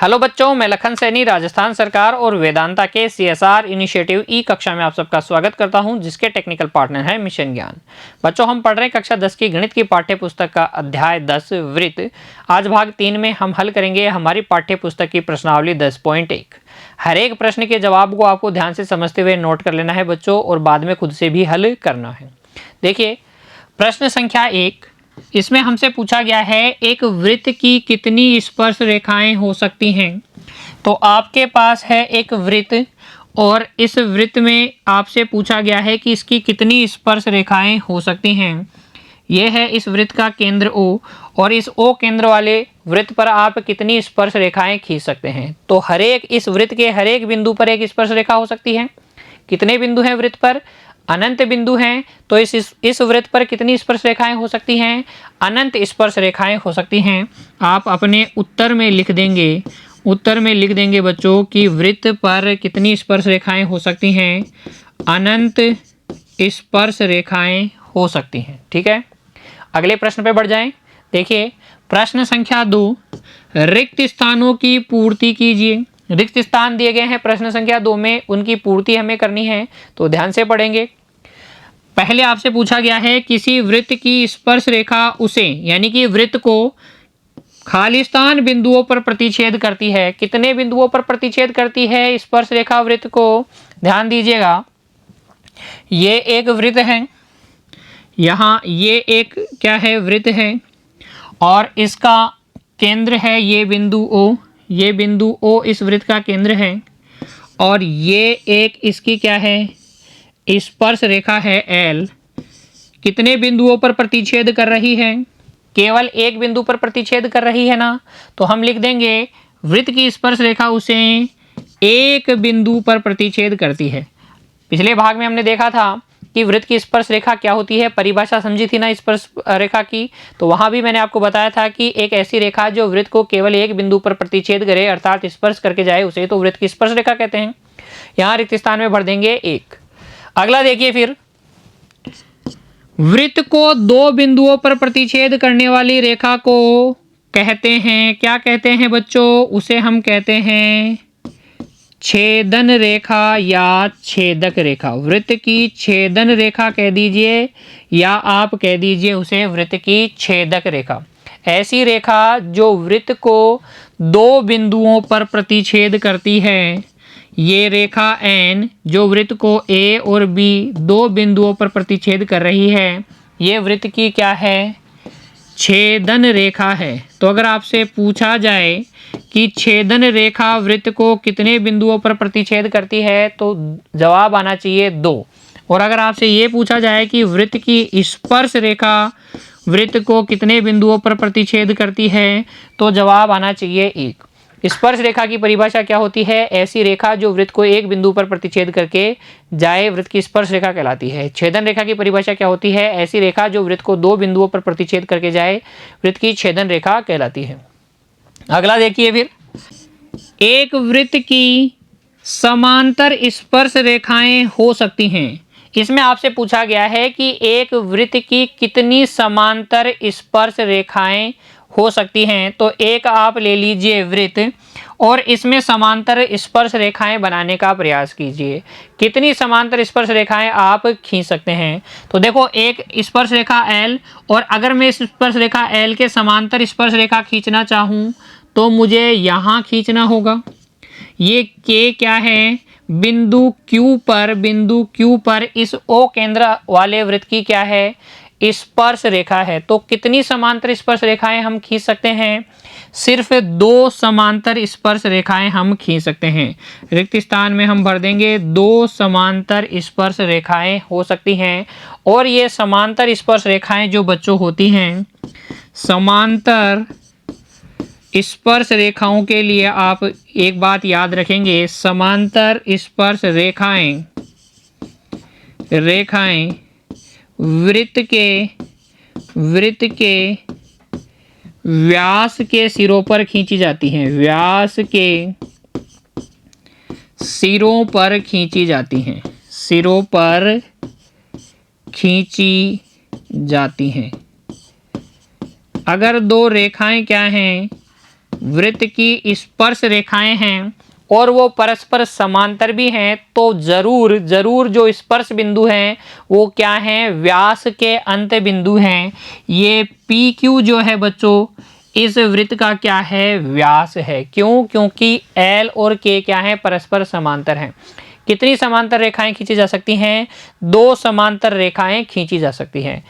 Hello बच्चों, मैं लखन सैनी राजस्थान सरकार और वेदांता के CSR इनिशिएटिव ई कक्षा में आप सबका स्वागत करता हूं, जिसके टेक्निकल पार्टनर है मिशन ज्ञान। बच्चों, हम पढ़ रहे हैं कक्षा 10 की गणित की पाठ्य पुस्तक का अध्याय 10 वृत्त। आज भाग 3 में हम हल करेंगे हमारी पाठ्य पुस्तक की प्रश्नावली 10.1। हर एक प्रश्न के जवाब को आपको ध्यान से समझते हुए नोट कर लेना है बच्चों, और बाद में खुद से भी हल करना है। देखिए, प्रश्न संख्या 1, इसमें हमसे पूछा गया है एक वृत्त की कितनी स्पर्श रेखाएं हो सकती हैं। तो आपके पास है एक वृत्त और इस वृत्त में आपसे पूछा गया है कि इसकी कितनी स्पर्श रेखाएं हो सकती हैं। यह है इस वृत्त का केंद्र O, और इस O केंद्र वाले वृत्त पर आप कितनी स्पर्श रेखाएं खींच सकते हैं। तो हर एक इस वृत्त के हर एक बिंदु पर एक स्पर्श रेखा हो सकती है। कितने बिंदु हैं वृत्त पर? अनंत बिंदु हैं। तो इस वृत्त पर कितनी स्पर्श रेखाएं हो सकती हैं? अनंत स्पर्श रेखाएं हो सकती हैं। आप अपने उत्तर में लिख देंगे, बच्चों कि वृत्त पर कितनी स्पर्श रेखाएं हो सकती हैं? अनंत स्पर्श रेखाएं हो सकती हैं। ठीक है, अगले प्रश्न पे बढ़ जाएं। देखिए, प्रश्न संख्या 2, रिक्त स्थानों की पूर्ति कीजिए। रिक्त स्थान दिए गए हैं प्रश्न संख्या 2 में, उनकी पूर्ति हमें करनी है, तो ध्यान से पढ़ेंगे। पहले आपसे पूछा गया है किसी वृत्त की स्पर्श रेखा उसे, यानी कि वृत्त को खालिस्तान बिंदुओं पर प्रतिच्छेद करती है। कितने बिंदुओं पर प्रतिच्छेद करती है स्पर्श रेखा वृत्त को? ध्यान दीजिएगा, ये एक वृत्त है, यहाँ ये एक क्या है? वृत्त है, और इसका केंद्र है ये बिंदु O। ये बिंदु O इस वृत्त का केंद्र है, और ये एक इसकी क्या है? स्पर्श रेखा है L। कितने बिंदुओं पर प्रतिच्छेद कर रही है? केवल एक बिंदु पर प्रतिच्छेद कर रही है ना, तो हम लिख देंगे वृत्त की स्पर्श रेखा उसे एक बिंदु पर प्रतिच्छेद करती है। पिछले भाग में हमने देखा था कि वृत्त की स्पर्श रेखा क्या होती है, परिभाषा समझी थी ना स्पर्श रेखा की। तो वहां भी मैंने आपको बताया था कि एक ऐसी रेखा जो वृत्त को केवल एक बिंदु पर प्रतिच्छेद करे, अर्थात स्पर्श करके जाए, उसे तो वृत्त की स्पर्श रेखा कहते हैं। यहाँ रिक्त स्थान में भर देंगे 1। अगला देखिए, फिर वृत्त को 2 बिंदुओं पर प्रतिच्छेद करने वाली रेखा को कहते हैं, क्या कहते हैं बच्चों? उसे हम कहते हैं छेदन रेखा या छेदक रेखा। वृत्त की छेदन रेखा कह दीजिए, या आप कह दीजिए उसे वृत्त की छेदक रेखा। ऐसी रेखा जो वृत्त को 2 बिंदुओं पर प्रतिच्छेद करती है। ये रेखा N जो वृत्त को A और B 2 बिंदुओं पर प्रतिच्छेद कर रही है, ये वृत्त की क्या है? छेदन रेखा है। तो अगर आपसे पूछा जाए कि छेदन रेखा वृत्त को कितने बिंदुओं पर प्रतिच्छेद करती है, तो जवाब आना चाहिए 2। और अगर आपसे ये पूछा जाए कि वृत्त की स्पर्श रेखा वृत्त को कितने बिंदुओं पर प्रतिच्छेद करती है, तो जवाब आना चाहिए 1। स्पर्श रेखा की परिभाषा क्या होती है? ऐसी रेखा जो वृत्त को एक बिंदु पर प्रतिच्छेद करके जाए, वृत्त की स्पर्श रेखा कहलाती है। छेदन रेखा की परिभाषा क्या होती है? ऐसी रेखा जो वृत्त को 2 बिंदुओं पर प्रतिच्छेद करके जाए, वृत्त की छेदन रेखा कहलाती है। अगला देखिए, फिर एक वृत्त की समांतर स्पर्श रेखाएं हो सकती हैं। इसमें आपसे पूछा गया है कि एक वृत्त की कितनी समांतर स्पर्श रेखाएं हो सकती हैं। तो एक आप ले लीजिए वृत्त, और इसमें समांतर स्पर्श रेखाएं बनाने का प्रयास कीजिए। कितनी समांतर स्पर्श रेखाएं आप खींच सकते हैं? तो देखो, एक स्पर्श रेखा L, और अगर मैं इस स्पर्श रेखा L के समांतर स्पर्श रेखा खींचना चाहूं, तो मुझे यहाँ खींचना होगा। ये K क्या है? बिंदु Q पर इस O केंद्र वाले वृत्त की क्या है? स्पर्श रेखा है। तो कितनी समांतर स्पर्श रेखाएं हम खींच सकते हैं? सिर्फ 2 समांतर स्पर्श रेखाएं हम खींच सकते हैं। रिक्त स्थान में हम भर देंगे 2 समांतर स्पर्श रेखाएं हो सकती हैं। और ये समांतर स्पर्श रेखाएं जो बच्चों होती हैं, समांतर स्पर्श रेखाओं के लिए आप एक बात याद रखेंगे, समांतर स्पर्श रेखाएं वृत्त के व्यास के सिरों पर खींची जाती हैं। व्यास के सिरों पर खींची जाती हैं। सिरों पर खींची जाती हैं। अगर 2 रेखाएं क्या हैं? वृत्त की स्पर्श रेखाएं हैं और वो परस्पर समांतर भी हैं, तो जरूर जरूर जो स्पर्श बिंदु हैं वो क्या हैं, व्यास के अंत बिंदु हैं। ये पी क्यू जो है बच्चों इस वृत्त का क्या है, व्यास है। क्यों? क्योंकि एल और के क्या है, परस्पर समांतर हैं। कितनी समांतर रेखाएं खींची जा सकती हैं, 2 समांतर रेखाएं खींची जा सकती हैं।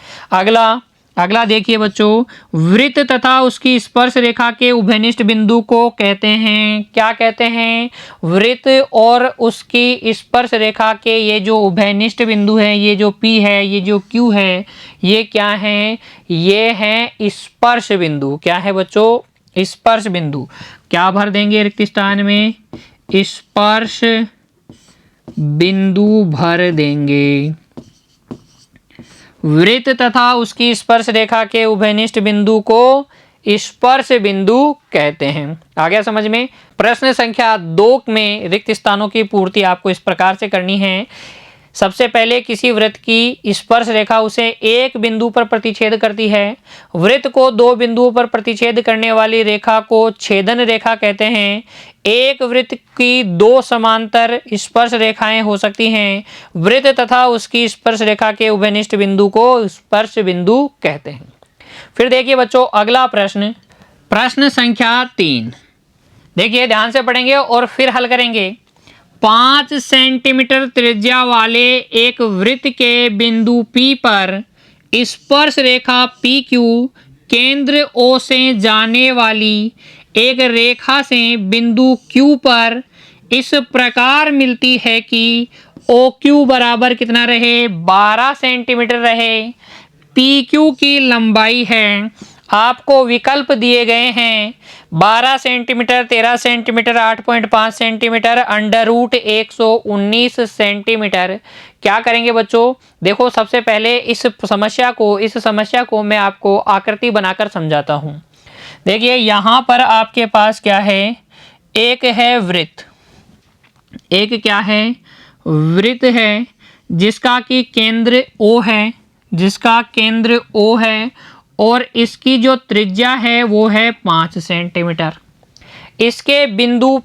अगला देखिए बच्चों, वृत्त तथा उसकी स्पर्श रेखा के उभयनिष्ठ बिंदु को कहते हैं, क्या कहते हैं, वृत्त और उसकी स्पर्श रेखा के ये जो उभयनिष्ठ बिंदु है, ये जो P है, ये जो Q है, ये क्या है, ये है स्पर्श बिंदु। क्या है बच्चों, स्पर्श बिंदु। क्या भर देंगे रिक्त स्थान में, स्पर्श बिंदु भर देंगे। वृत्त तथा उसकी स्पर्श रेखा के उभयनिष्ठ बिंदु को स्पर्श बिंदु कहते हैं। आ गया समझ में। प्रश्न संख्या 2 में रिक्त स्थानों की पूर्ति आपको इस प्रकार से करनी है। सबसे पहले किसी वृत्त की स्पर्श रेखा उसे एक बिंदु पर प्रतिच्छेद करती है। वृत्त को 2 बिंदुओं पर प्रतिच्छेद करने वाली रेखा को छेदन रेखा कहते हैं। एक वृत्त की 2 समांतर स्पर्श रेखाएं हो सकती हैं। वृत्त तथा उसकी स्पर्श रेखा के उभयनिष्ठ बिंदु को स्पर्श बिंदु कहते हैं। फिर देखिए बच्चों अगला प्रश्न, प्रश्न संख्या 3। देखिए ध्यान से पढ़ेंगे और फिर हल करेंगे। 5 सेंटीमीटर त्रिज्या वाले एक वृत्त के बिंदु P पर स्पर्श रेखा PQ केंद्र O से जाने वाली एक रेखा से बिंदु Q पर इस प्रकार मिलती है कि OQ बराबर कितना रहे, 12 सेंटीमीटर रहे। PQ की लंबाई है, आपको विकल्प दिए गए हैं 12 सेंटीमीटर, 13 सेंटीमीटर, 8.5 सेंटीमीटर, √119 सेंटीमीटर। क्या करेंगे बच्चों, देखो सबसे पहले इस समस्या को मैं आपको आकृति बनाकर समझाता हूं। देखिए यहाँ पर आपके पास क्या है, एक है वृत्त, एक क्या है, वृत्त है जिसका कि केंद्र O है, जिसका केंद्र O है और इसकी जो त्रिज्या है वो है 5 सेंटीमीटर। इसके बिंदु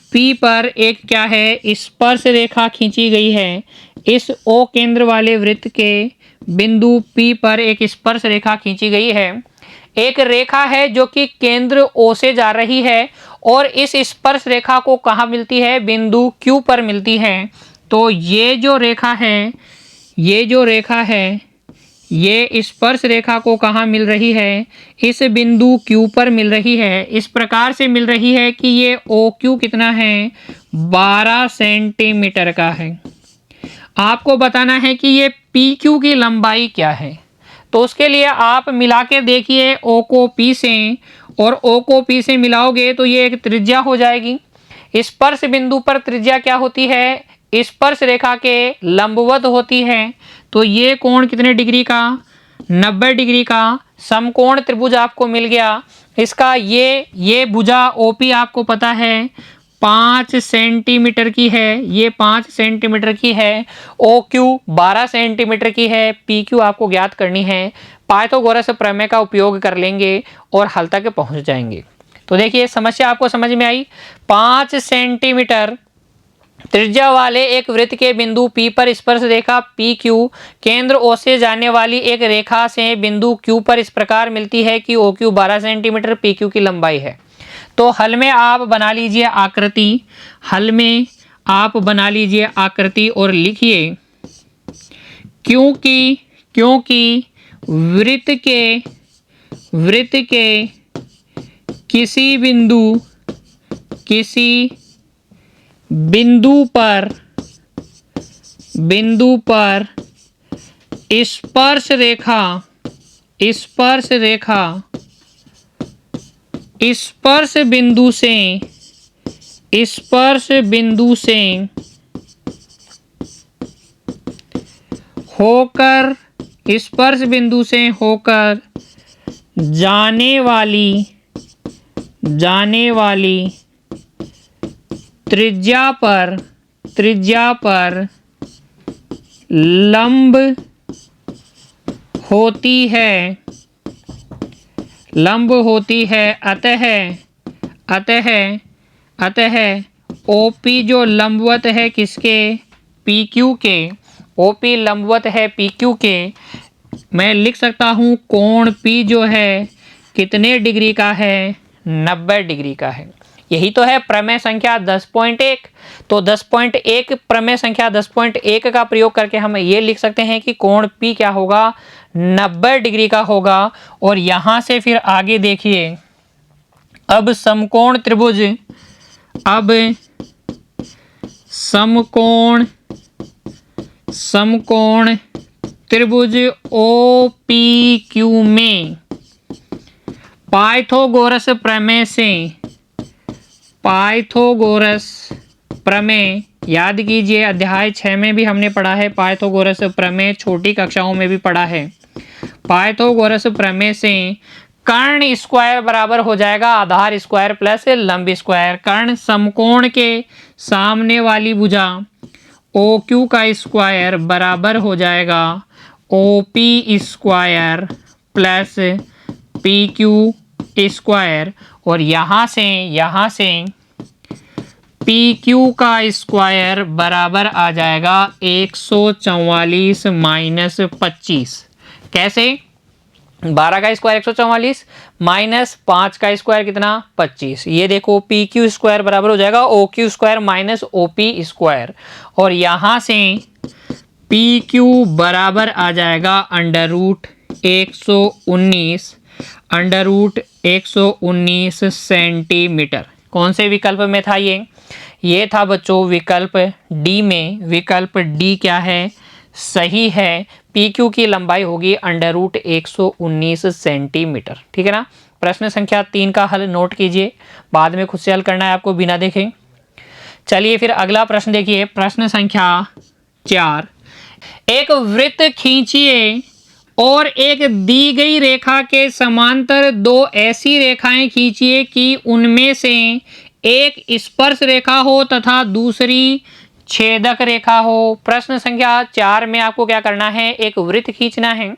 P पर एक क्या है, स्पर्श रेखा खींची गई है। इस O केंद्र वाले वृत्त के बिंदु P पर एक स्पर्श रेखा खींची गई है। एक रेखा है जो कि केंद्र O से जा रही है और इस स्पर्श रेखा को कहाँ मिलती है, बिंदु Q पर मिलती है। तो ये जो रेखा है ये स्पर्श रेखा को कहाँ मिल रही है, इस बिंदु Q पर मिल रही है। इस प्रकार से मिल रही है कि ये OQ कितना है, 12 सेंटीमीटर का है। आपको बताना है कि ये PQ की लंबाई क्या है। तो उसके लिए आप मिला के देखिए O को P से और O को P से मिलाओगे तो ये एक त्रिज्या हो जाएगी। स्पर्श बिंदु पर त्रिज्या क्या होती है, स्पर्श रेखा के लंबवत होती है। तो ये कोण कितने डिग्री का, 90 डिग्री का समकोण त्रिभुज आपको मिल गया। इसका ये भुजा OP आपको पता है 5 सेंटीमीटर की है, ये 5 सेंटीमीटर की है। OQ 12 सेंटीमीटर की है। PQ आपको ज्ञात करनी है। पाइथागोरस प्रमेय का उपयोग कर लेंगे और हल तक पहुंच जाएंगे। तो देखिए समस्या आपको समझ में आई। 5 सेंटीमीटर त्रिज्या वाले एक वृत्त के बिंदु P पर स्पर्श रेखा PQ केंद्र O से जाने वाली एक रेखा से बिंदु Q पर इस प्रकार मिलती है कि OQ 12 सेंटीमीटर, PQ की लंबाई है। तो हल में आप बना लीजिए आकृति, और लिखिए क्योंकि वृत्त के किसी बिंदु पर स्पर्श रेखा स्पर्श बिंदु से होकर जाने वाली त्रिज्या पर लंब होती है, लंब होती है, अतः OP जो लंबवत है किसके, PQ के, OP लंबवत है PQ के। मैं लिख सकता हूँ कोण P जो है कितने डिग्री का है, 90 डिग्री का है। यही तो है प्रमेय संख्या 10.1। तो 10.1 प्रमेय संख्या 10.1 का प्रयोग करके हम ये लिख सकते हैं कि कोण P क्या होगा, 90 डिग्री का होगा। और यहां से फिर आगे देखिए, अब समकोण त्रिभुज, अब समकोण त्रिभुज OPQ में पाइथागोरस प्रमेय याद कीजिए, अध्याय 6 में भी हमने पढ़ा है पाइथागोरस प्रमेय, छोटी कक्षाओं में भी पढ़ा है। पाइथागोरस प्रमेय से कर्ण स्क्वायर बराबर हो जाएगा आधार स्क्वायर प्लस लंब स्क्वायर। कर्ण समकोण के सामने वाली भुजा OQ का स्क्वायर बराबर हो जाएगा OP square plus PQ square. और यहाँ से PQ का स्क्वायर बराबर आ जाएगा 144 माइनस 25। कैसे, 12 का स्क्वायर 144 माइनस 5 का स्क्वायर कितना, 25। ये देखो PQ स्क्वायर बराबर हो जाएगा OQ square minus OP square. और यहाँ से PQ बराबर आ जाएगा अंडर रूट 119 सेंटीमीटर। कौन से विकल्प में था ये था बच्चों विकल्प डी में। विकल्प डी क्या है, सही है। PQ की लंबाई होगी अंडर रूट 119 सेंटीमीटर। ठीक है ना। प्रश्न संख्या 3 का हल नोट कीजिए, बाद में खुद से हल करना है आपको बिना देखे। चलिए फिर अगला प्रश्न देखिए, प्रश्न संख्या 4। एक वृत्त खींचिए और एक दी गई रेखा के समांतर दो ऐसी रेखाएं खींचिए कि उनमें से एक स्पर्श रेखा हो तथा दूसरी छेदक रेखा हो। प्रश्न संख्या 4 में आपको क्या करना है, एक वृत्त खींचना है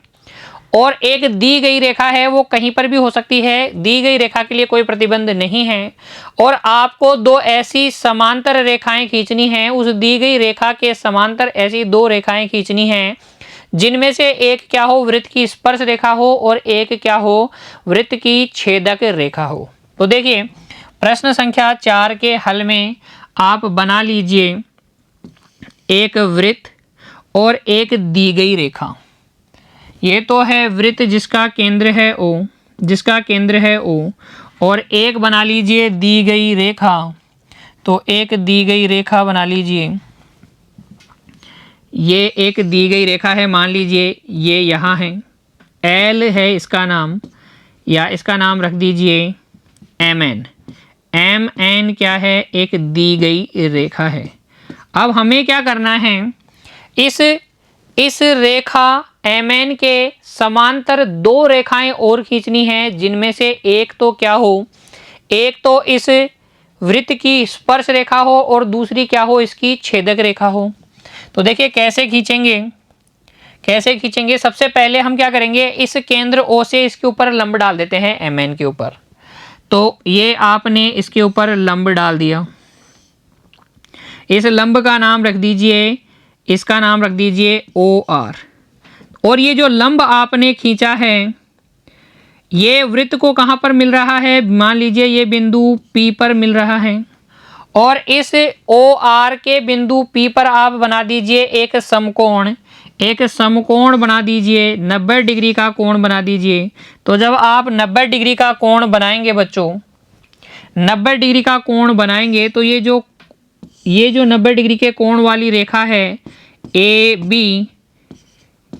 और एक दी गई रेखा है, वो कहीं पर भी हो सकती है, दी गई रेखा के लिए कोई प्रतिबंध नहीं है। और आपको दो ऐसी समांतर रेखाएं खींचनी हैं, उस दी गई रेखा के समांतर ऐसी दो रेखाएं खींचनी हैं जिनमें से एक क्या हो, वृत्त की स्पर्श रेखा हो और एक क्या हो, वृत्त की छेदक रेखा हो। तो देखिए प्रश्न संख्या 4 के हल में आप बना लीजिए एक वृत्त और एक दी गई रेखा। ये तो है वृत्त जिसका केंद्र है O, और एक बना लीजिए दी गई रेखा। तो एक दी गई रेखा बना लीजिए, ये एक दी गई रेखा है, मान लीजिए ये यहाँ है, L है इसका नाम, या इसका नाम रख दीजिए MN। MN क्या है, एक दी गई रेखा है। अब हमें क्या करना है, इस रेखा MN के समांतर दो रेखाएं और खींचनी है, जिनमें से एक तो क्या हो, एक तो इस वृत्त की स्पर्श रेखा हो और दूसरी क्या हो, इसकी छेदक रेखा हो। तो देखिए कैसे खींचेंगे। सबसे पहले हम क्या करेंगे, इस केंद्र O से इसके ऊपर लंब डाल देते हैं MN के ऊपर। तो ये आपने इसके ऊपर लंब डाल दिया, इस लंब का नाम रख दीजिए, इसका नाम रख दीजिए OR। और ये जो लंब आपने खींचा है, ये वृत्त को कहाँ पर मिल रहा है, मान लीजिए ये बिंदु P पर मिल रहा है। और इस OR के बिंदु P पर आप बना दीजिए एक समकोण बना दीजिए, 90 डिग्री का कोण बना दीजिए। तो जब आप 90 डिग्री का कोण बनाएंगे बच्चों, 90 डिग्री का कोण बनाएंगे तो ये जो 90 डिग्री के कोण वाली रेखा है AB,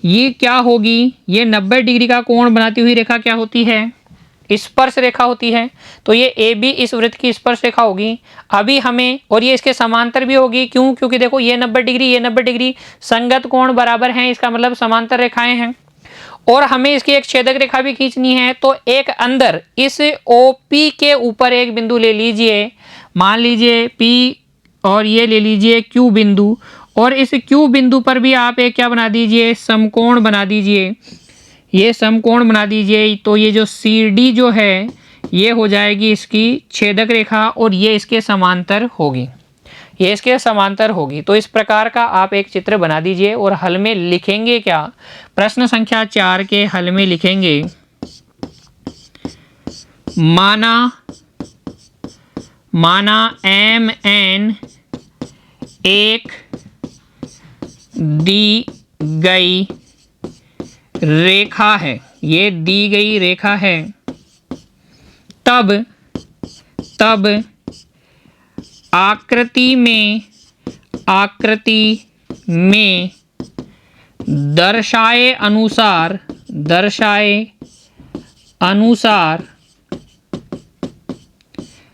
ये क्या होगी, ये 90 डिग्री का कोण बनाती हुई रेखा क्या होती है, स्पर्श रेखा होती है। तो ये AB इस वृत्त की स्पर्श रेखा होगी। अभी हमें, और ये इसके समांतर भी होगी, क्यों, क्योंकि देखो ये 90 डिग्री, ये 90 डिग्री संगत कोण बराबर हैं, इसका मतलब समांतर रेखाएं हैं। और हमें इसकी एक छेदक रेखा भी खींचनी है। तो एक अंदर इस OP के ऊपर एक बिंदु ले लीजिए, मान लीजिए P, और ये ले लीजिए Q बिंदु, और इस Q बिंदु पर भी आप एक क्या बना दीजिए, समकोण बना दीजिए। ये समकोण बना दीजिए। तो ये जो CD जो है ये हो जाएगी इसकी छेदक रेखा और ये इसके समांतर होगी, ये इसके समांतर होगी। तो इस प्रकार का आप एक चित्र बना दीजिए और हल में लिखेंगे क्या? प्रश्न संख्या 4 के हल में लिखेंगे माना MN एक दी गई रेखा है, ये दी गई रेखा है, तब आकृति में दर्शाए अनुसार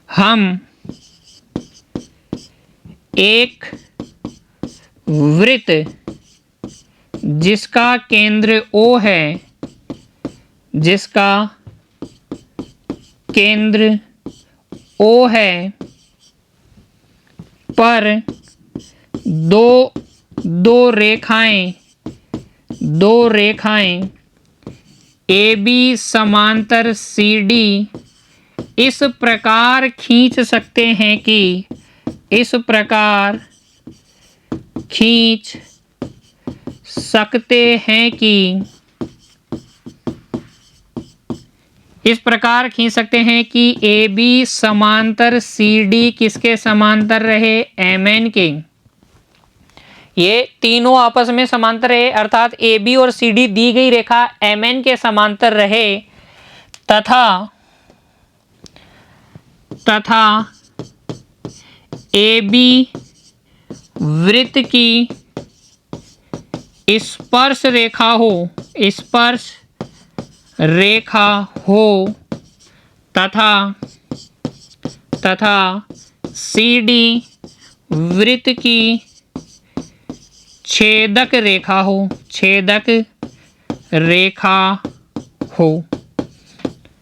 हम एक वृत्त जिसका केंद्र O है, पर दो रेखाएं AB समांतर CD इस प्रकार खींच सकते हैं कि AB समांतर CD किसके समांतर रहे? MN के। ये तीनों आपस में समांतर है, अर्थात AB और CD दी गई रेखा MN के समांतर रहे तथा AB वृत्त की स्पर्श रेखा हो तथा CD वृत्त की छेदक रेखा हो।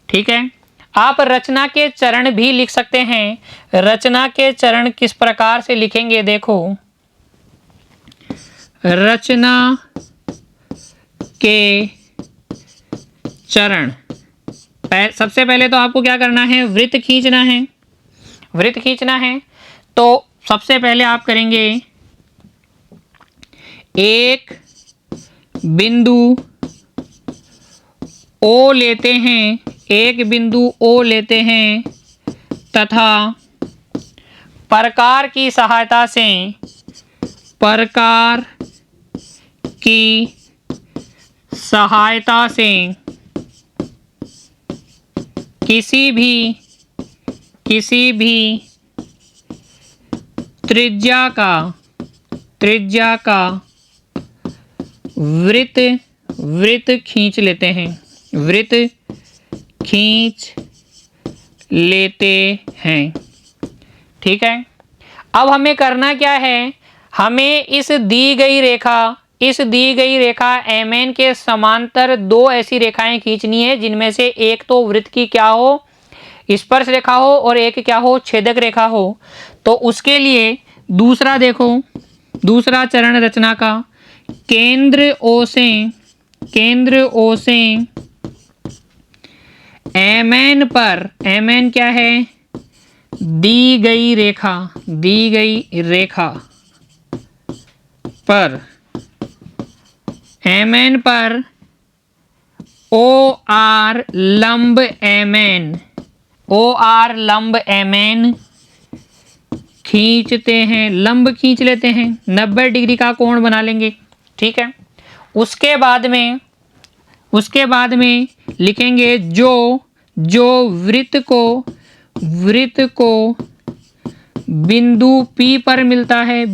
ठीक है। आप रचना के चरण भी लिख सकते हैं। रचना के चरण किस प्रकार से लिखेंगे? देखो, रचना के चरण, सबसे पहले तो आपको क्या करना है? वृत्त खींचना है। तो सबसे पहले आप करेंगे, एक बिंदु O लेते हैं, तथा प्रकार की सहायता से किसी भी त्रिज्या का वृत्त खींच लेते हैं। ठीक है। अब हमें करना क्या है? हमें इस दी गई रेखा MN के समांतर दो ऐसी रेखाएं खींचनी है जिनमें से एक तो वृत्त की क्या हो? स्पर्श रेखा हो और एक क्या हो? छेदक रेखा हो। तो उसके लिए दूसरा देखो, दूसरा चरण रचना का, केंद्र O से MN क्या है? दी गई रेखा पर MN पर OR लंब MN खींचते हैं, लंब खींच लेते हैं, 90 डिग्री का कोण बना लेंगे। ठीक है। उसके बाद में लिखेंगे जो वृत्त को बिंदु P पर मिलता है,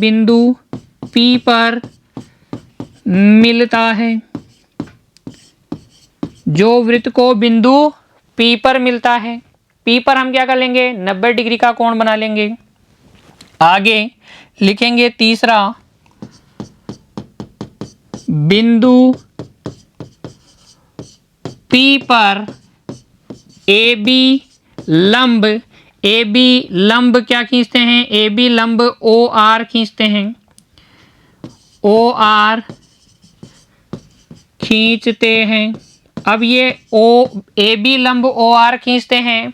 जो वृत्त को बिंदु P पर मिलता है, P पर हम क्या कर लेंगे? 90 डिग्री का कोण बना लेंगे। आगे लिखेंगे तीसरा, बिंदु P पर AB लंब क्या खींचते हैं? AB लंब OR खींचते हैं, OR खींचते हैं। अब ये ए बी लंब ओ आर खींचते हैं,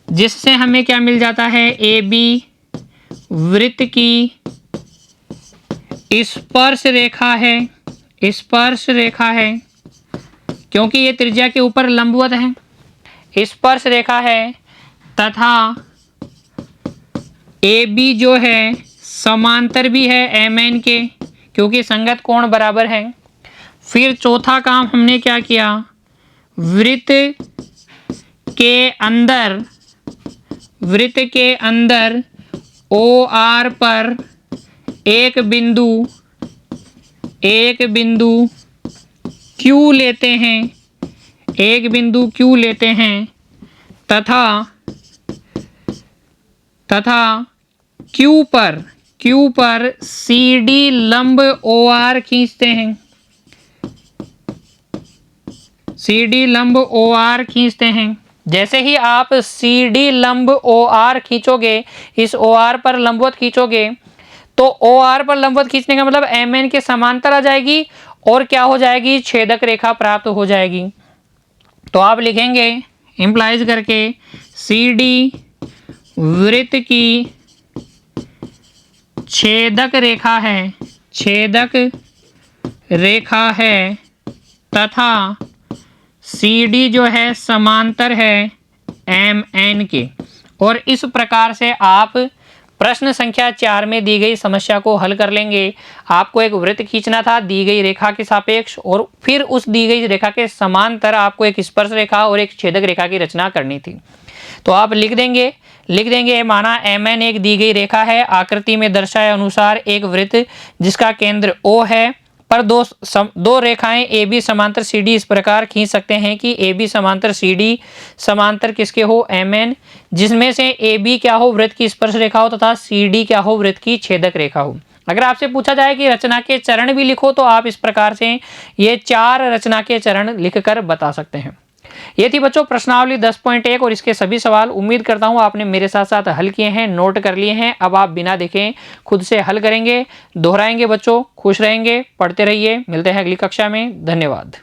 जिससे हमें क्या मिल जाता है, ए बी वृत्त की स्पर्श रेखा है, स्पर्श रेखा है, क्योंकि ये त्रिज्या के ऊपर लंबवत है, स्पर्श रेखा है, तथा ए बी जो है समांतर भी है एम एन के, क्योंकि संगत कोण बराबर है। फिर चौथा काम हमने क्या किया, वृत्त के अंदर ओ आर पर एक बिंदु क्यू लेते हैं, एक बिंदु क्यू लेते हैं, तथा क्यू पर सी डी लंब ओ आर खींचते हैं, सी डी लंब ओ आर खींचते हैं। जैसे ही आप सी डी लंब ओ आर खींचोगे, इस ओ आर पर लंबवत खींचोगे, तो ओ आर पर लंबवत खींचने का मतलब एम एन के समांतर आ जाएगी और क्या हो जाएगी, छेदक रेखा प्राप्त हो जाएगी। तो आप लिखेंगे इंप्लाइज करके, सी डी वृत्त की छेदक रेखा है, तथा सी डी जो है समांतर है एम एन के। और इस प्रकार से आप प्रश्न संख्या 4 में दी गई समस्या को हल कर लेंगे। आपको एक वृत्त खींचना था दी गई रेखा के सापेक्ष, और फिर उस दी गई रेखा के समांतर आपको एक स्पर्श रेखा और एक छेदक रेखा की रचना करनी थी। तो आप लिख देंगे माना एम एन एक दी गई रेखा है, आकृति में दर्शाए अनुसार एक वृत्त जिसका केंद्र O है, पर दो रेखाएं ए बी समांतर सी डी इस प्रकार खींच सकते हैं कि ए बी समांतर सी डी समांतर किसके हो, एम एन, जिसमें से ए बी क्या हो, वृत्त की स्पर्श रेखा हो, तथा सी डी क्या हो, वृत्त की छेदक रेखा हो। अगर आपसे पूछा जाए कि रचना के चरण भी लिखो, तो आप इस प्रकार से ये 4 रचना के चरण लिखकर बता सकते हैं। ये थी बच्चों प्रश्नावली 10.1 और इसके सभी सवाल। उम्मीद करता हूँ आपने मेरे साथ साथ हल किए हैं, नोट कर लिए हैं। अब आप बिना देखे खुद से हल करेंगे, दोहराएंगे बच्चों। खुश रहेंगे, पढ़ते रहिए। मिलते हैं अगली कक्षा में। धन्यवाद।